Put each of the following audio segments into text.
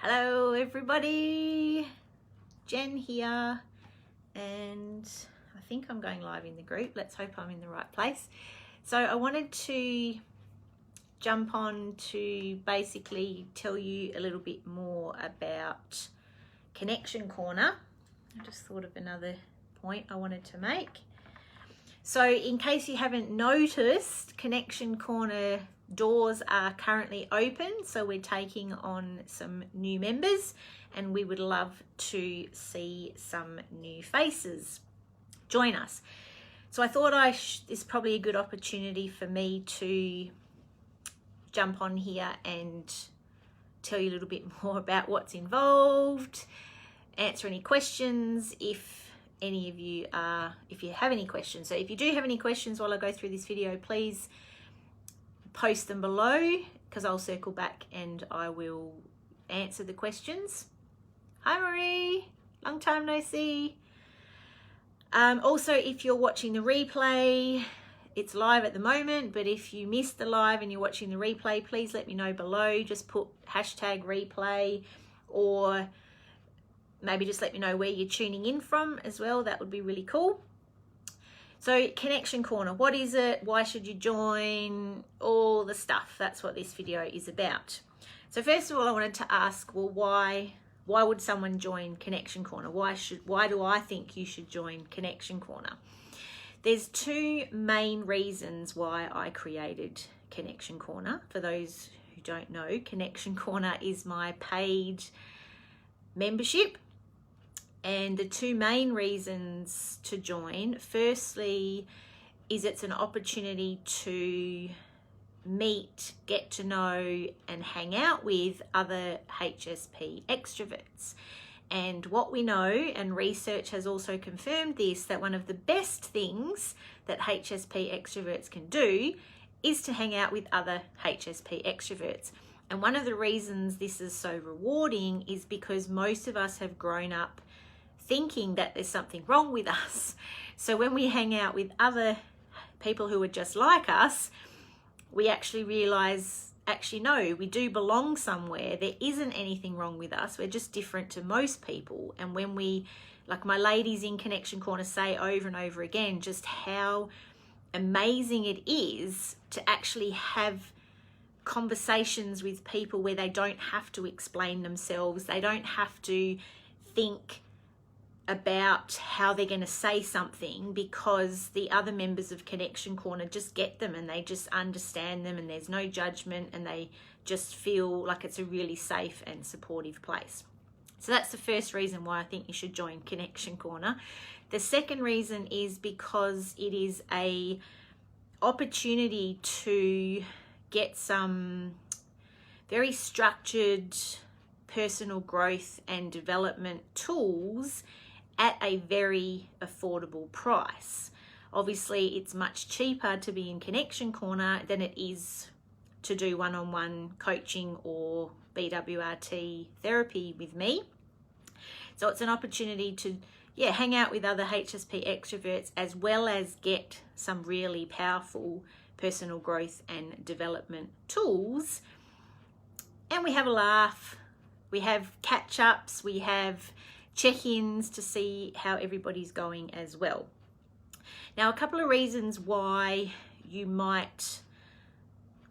Hello everybody, Jen here, and I think I'm going live in the group. Let's hope I'm in the right place. So I wanted to jump on to basically tell you a little bit more about Connection Corner. I just thought of another point I wanted to make. So in case you haven't noticed, Connection Corner doors are currently open, so we're taking on some new members and we would love to see some new faces join us. So I thought this is probably a good opportunity for me to jump on here and tell you a little bit more about what's involved, answer any questions if you have any questions. So if you do have any questions while I go through this video, please post them below because I'll circle back and I will answer the questions. Hi Marie, long time no see. Also, if you're watching the replay, it's live at the moment, but if you missed the live and you're watching the replay, please let me know below. Just put #replay, or maybe just let me know where you're tuning in from as well. That would be really cool. So Connection Corner, what is it? Why should you join? All the stuff. That's what this video is about. So first of all, I wanted to ask, well, why would someone join Connection Corner? Why do I think you should join Connection Corner? There's two main reasons why I created Connection Corner. For those who don't know, Connection Corner is my paid membership. And the two main reasons to join, firstly, is it's an opportunity to meet, get to know, and hang out with other HSP extroverts. And what we know, and research has also confirmed this, that one of the best things that HSP extroverts can do is to hang out with other HSP extroverts. And one of the reasons this is so rewarding is because most of us have grown up thinking that there's something wrong with us. So when we hang out with other people who are just like us, we actually realize, no, we do belong somewhere. There isn't anything wrong with us. We're just different to most people. And when we, like my ladies in Connection Corner say over and over again, just how amazing it is to actually have conversations with people where they don't have to explain themselves. They don't have to think about how they're going to say something, because the other members of Connection Corner just get them and they just understand them, and there's no judgment, and they just feel like it's a really safe and supportive place. So that's the first reason why I think you should join Connection Corner. The second reason is because it is a opportunity to get some very structured personal growth and development tools at a very affordable price. Obviously, it's much cheaper to be in Connection Corner than it is to do one-on-one coaching or BWRT therapy with me. So it's an opportunity to hang out with other HSP extroverts, as well as get some really powerful personal growth and development tools. And we have a laugh, we have catch-ups, we have check-ins to see how everybody's going as well. Now, a couple of reasons why you might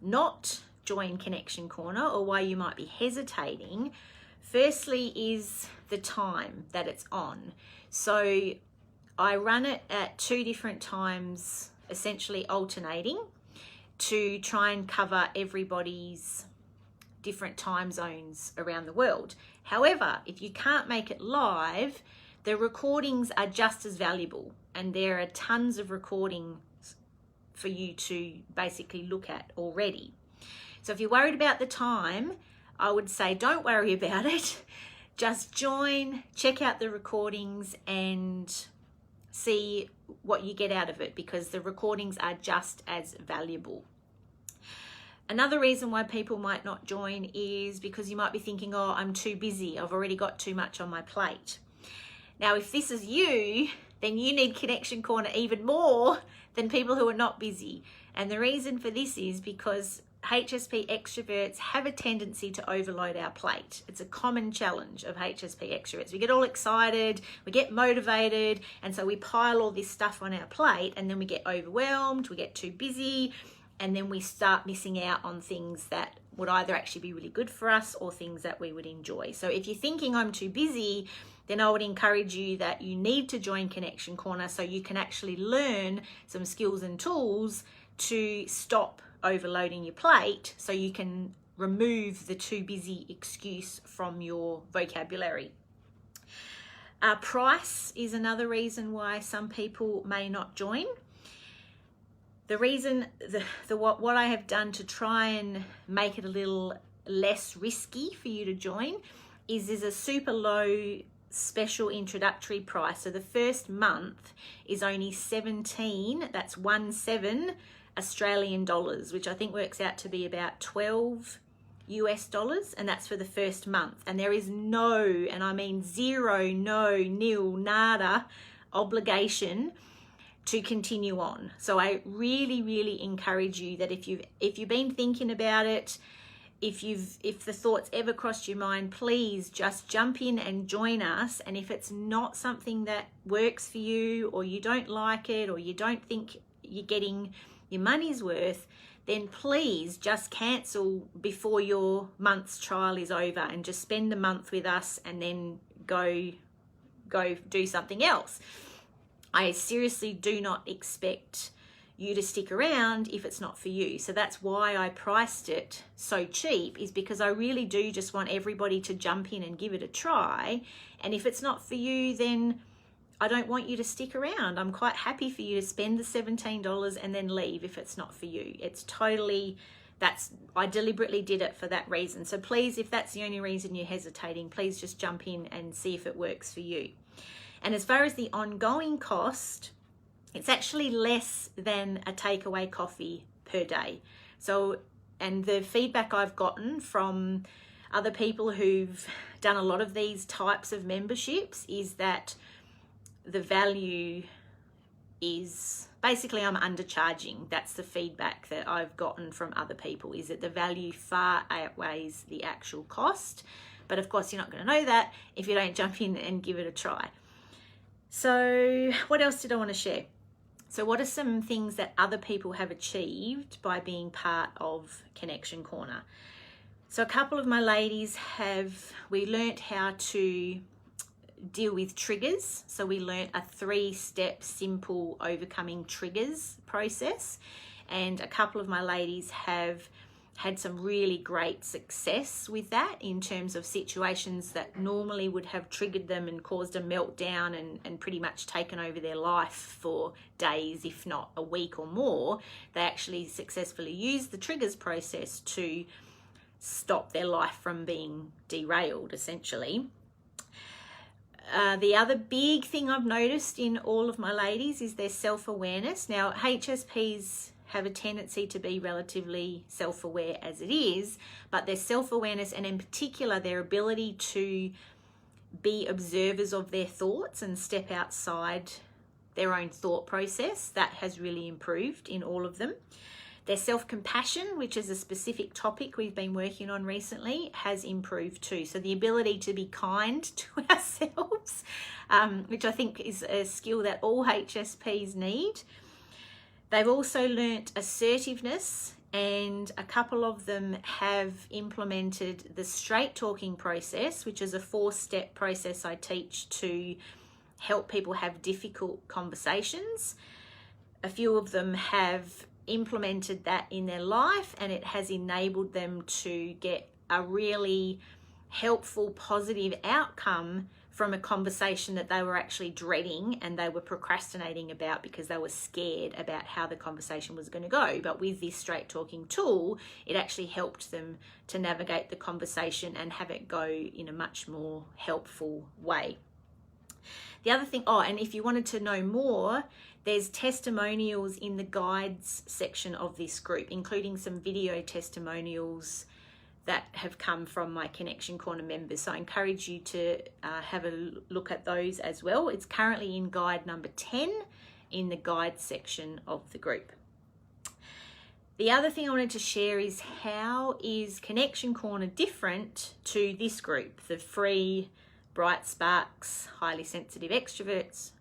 not join Connection Corner, or why you might be hesitating. Firstly is the time that it's on. So I run it at 2 different times, essentially alternating, to try and cover everybody's different time zones around the world. However, if you can't make it live, the recordings are just as valuable, and there are tons of recordings for you to basically look at already. So if you're worried about the time, I would say don't worry about it. Just join, check out the recordings and see what you get out of it, because the recordings are just as valuable. Another reason why people might not join is because you might be thinking, oh, I'm too busy. I've already got too much on my plate. Now, if this is you, then you need Connection Corner even more than people who are not busy. And the reason for this is because HSP extroverts have a tendency to overload our plate. It's a common challenge of HSP extroverts. We get all excited, we get motivated, and so we pile all this stuff on our plate, and then we get overwhelmed, we get too busy, and then we start missing out on things that would either actually be really good for us or things that we would enjoy. So if you're thinking I'm too busy, then I would encourage you that you need to join Connection Corner so you can actually learn some skills and tools to stop overloading your plate, so you can remove the too busy excuse from your vocabulary. Price is another reason why some people may not join. The reason, what I have done to try and make it a little less risky for you to join is there's a super low special introductory price. So the first month is only 17, that's 17 Australian dollars, which I think works out to be about 12 US dollars, and that's for the first month. And there is no, and I mean zero, no, nil, nada obligation to continue on. So I really encourage you that if you've been thinking about it, if the thoughts ever crossed your mind, please just jump in and join us. And if it's not something that works for you, or you don't like it, or you don't think you're getting your money's worth, then please just cancel before your month's trial is over and just spend a month with us and then go do something else. I seriously do not expect you to stick around if it's not for you. So that's why I priced it so cheap, is because I really do just want everybody to jump in and give it a try. And if it's not for you, then I don't want you to stick around. I'm quite happy for you to spend the $17 and then leave if it's not for you. It's totally, I deliberately did it for that reason. So please, if that's the only reason you're hesitating, please just jump in and see if it works for you. And as far as the ongoing cost, it's actually less than a takeaway coffee per day. So, and the feedback I've gotten from other people who've done a lot of these types of memberships is that the value is, basically I'm undercharging. That's the feedback that I've gotten from other people, is that the value far outweighs the actual cost. But of course, you're not going to know that if you don't jump in and give it a try. So what else did I want to share? So what are some things that other people have achieved by being part of Connection Corner? So a couple of my ladies we learnt how to deal with triggers. So we learnt a 3-step simple overcoming triggers process. And a couple of my ladies have had some really great success with that in terms of situations that normally would have triggered them and caused a meltdown and pretty much taken over their life for days, if not a week or more. They actually successfully used the triggers process to stop their life from being derailed, essentially. The other big thing I've noticed in all of my ladies is their self-awareness. Now, HSPs have a tendency to be relatively self-aware as it is, but their self-awareness, and in particular their ability to be observers of their thoughts and step outside their own thought process, that has really improved in all of them. Their self-compassion, which is a specific topic we've been working on recently, has improved too. So the ability to be kind to ourselves, which I think is a skill that all HSPs need. They've also learnt assertiveness, and a couple of them have implemented the straight talking process, which is a 4-step process I teach to help people have difficult conversations. A few of them have implemented that in their life, and it has enabled them to get a really helpful, positive outcome from a conversation that they were actually dreading and they were procrastinating about because they were scared about how the conversation was going to go. But with this straight talking tool, it actually helped them to navigate the conversation and have it go in a much more helpful way. The other thing, and if you wanted to know more, there's testimonials in the guides section of this group, including some video testimonials that have come from my Connection Corner members. So I encourage you to have a look at those as well. It's currently in guide number 10 in the guide section of the group. The other thing I wanted to share is how is Connection Corner different to this group, the free Bright Sparks, Highly Sensitive Extroverts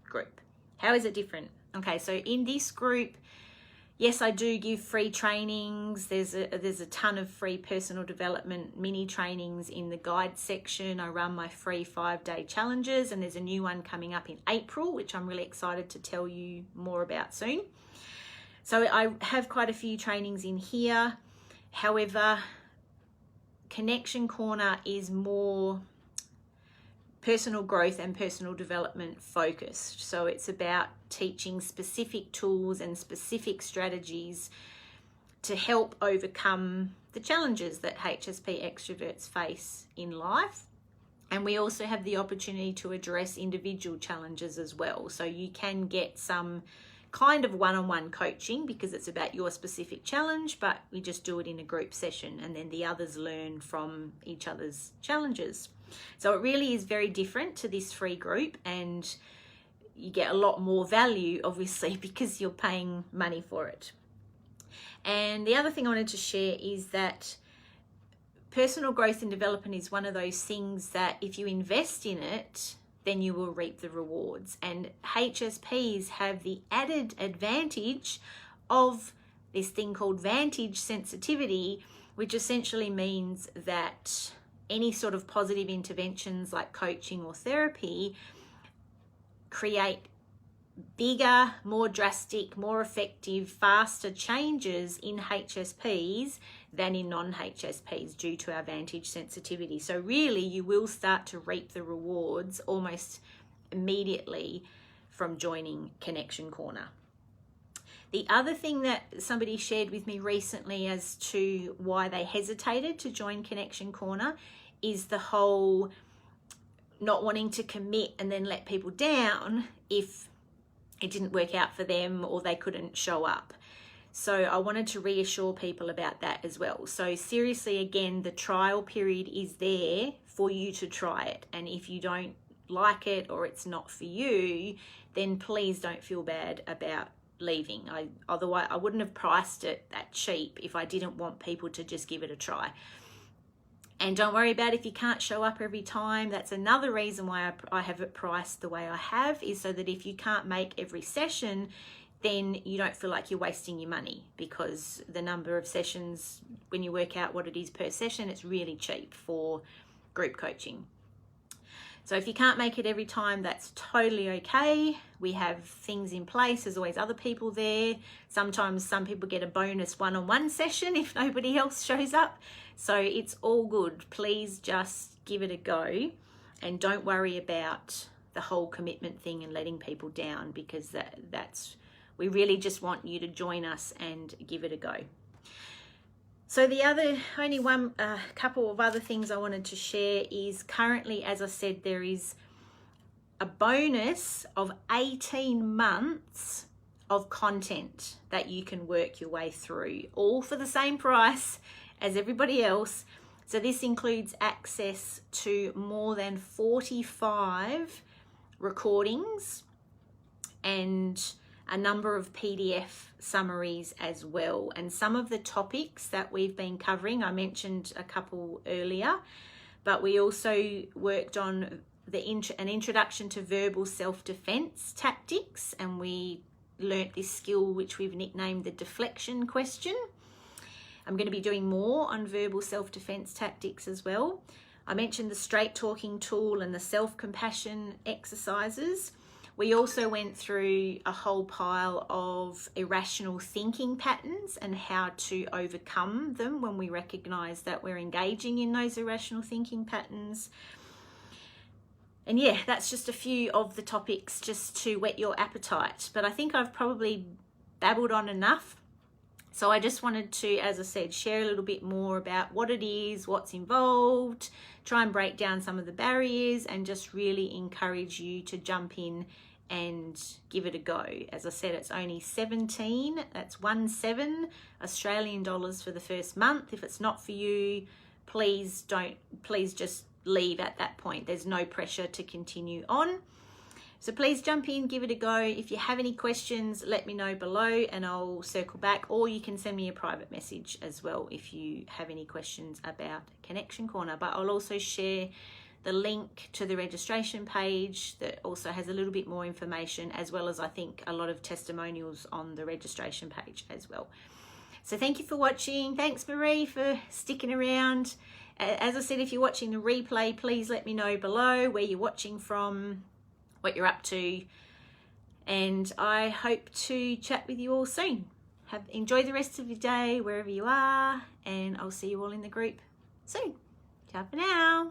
group. How is it different? Okay, so in this group, yes, I do give free trainings. There's a ton of free personal development mini trainings in the guide section. I run my free 5-day challenges, and there's a new one coming up in April, which I'm really excited to tell you more about soon. So I have quite a few trainings in here. However, Connection Corner is more personal growth and personal development focused. So it's about teaching specific tools and specific strategies to help overcome the challenges that HSP extroverts face in life. And we also have the opportunity to address individual challenges as well. So you can get some kind of one-on-one coaching because it's about your specific challenge, but we just do it in a group session, and then the others learn from each other's challenges. So it really is very different to this free group, and you get a lot more value, obviously, because you're paying money for it. And the other thing I wanted to share is that personal growth and development is one of those things that if you invest in it, then you will reap the rewards. And HSPs have the added advantage of this thing called vantage sensitivity, which essentially means that any sort of positive interventions like coaching or therapy create bigger, more drastic, more effective, faster changes in HSPs than in non-HSPs due to our vantage sensitivity. So really you will start to reap the rewards almost immediately from joining Connection Corner. The other thing that somebody shared with me recently as to why they hesitated to join Connection Corner is the whole not wanting to commit and then let people down if it didn't work out for them or they couldn't show up. So I wanted to reassure people about that as well. So seriously, again, the trial period is there for you to try it. And if you don't like it or it's not for you, then please don't feel bad about leaving. Otherwise, I wouldn't have priced it that cheap if I didn't want people to just give it a try. And don't worry about if you can't show up every time. That's another reason why I have it priced the way I have, is so that if you can't make every session, then you don't feel like you're wasting your money, because the number of sessions, when you work out what it is per session, it's really cheap for group coaching. So if you can't make it every time, that's totally okay. We have things in place. There's always other people there. Sometimes some people get a bonus one-on-one session if nobody else shows up. So it's all good. Please just give it a go and don't worry about the whole commitment thing and letting people down, because we really just want you to join us and give it a go. So the couple of other things I wanted to share is currently, as I said, there is a bonus of 18 months of content that you can work your way through, all for the same price as everybody else. So this includes access to more than 45 recordings and a number of PDF summaries as well. And some of the topics that we've been covering, I mentioned a couple earlier, but we also worked on an introduction to verbal self-defense tactics, and we learnt this skill which we've nicknamed the deflection question. I'm going to be doing more on verbal self-defense tactics as well. I mentioned the straight talking tool and the self-compassion exercises. We also went through a whole pile of irrational thinking patterns and how to overcome them when we recognize that we're engaging in those irrational thinking patterns. And yeah, that's just a few of the topics just to whet your appetite. But I think I've probably babbled on enough. So I just wanted to, as I said, share a little bit more about what it is, what's involved, try and break down some of the barriers, and just really encourage you to jump in and give it a go. As I said, it's only 17, that's 17 Australian dollars for the first month. If it's not for you, please just leave at that point. There's no pressure to continue on. So please jump in, give it a go. If you have any questions, let me know below and I'll circle back, or you can send me a private message as well if you have any questions about Connection Corner. But I'll also share the link to the registration page that also has a little bit more information, as well as I think a lot of testimonials on the registration page as well. So thank you for watching. Thanks, Marie, for sticking around. As I said, if you're watching the replay, please let me know below where you're watching from, what you're up to, and I hope to chat with you all soon. Enjoy the rest of your day wherever you are, and I'll see you all in the group soon. Ciao for now.